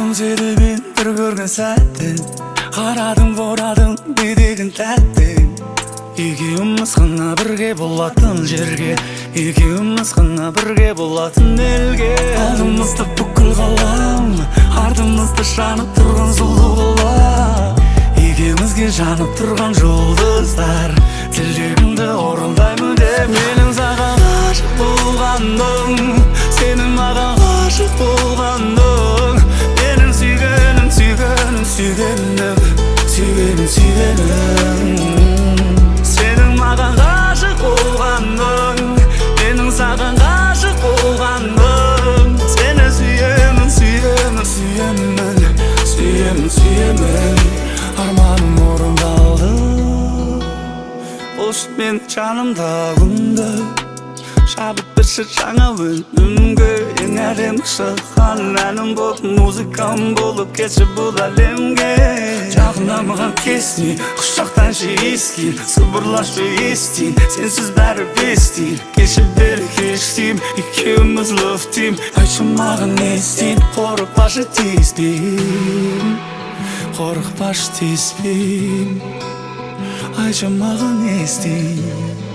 күмседі мен бір көрген сәттің қарадың борадың бедегін тәттің екеуміз ғана бірге болатын жерге екеуміз ғана бірге болатын елге алдымызда бүкіл ғалам артымызда жанып тұрған сұлу қала екеумізге жанып тұрған жұлдыздар тілегімді орындаймын деп менің саған ғашық болғаным сенің маған ғашық болғаның менің сүйгенім сүйгенім сүйгенім сүйгенім сүйгенім сенің маған ғашық болғаның менің саған ғашық болғаным сені сүйемін сүйемін сүйемін сүйемін сүйемін арманым орындалды осы мен жанымда күнде шабыт берші жаңа өнімге ең әдемі шыққан әнім болып музыкам болып кетші бұл әлемге жақында маған кесіне құшақтаншы ескин сыбырлашы естиін сенсіз бәрі бестиін кеші бері кештейм екеуміз лөфтейм айтшы маған не істейін қорықпашы тиіспеймін қорықпашы тиіспеймін айтшы маған не істейін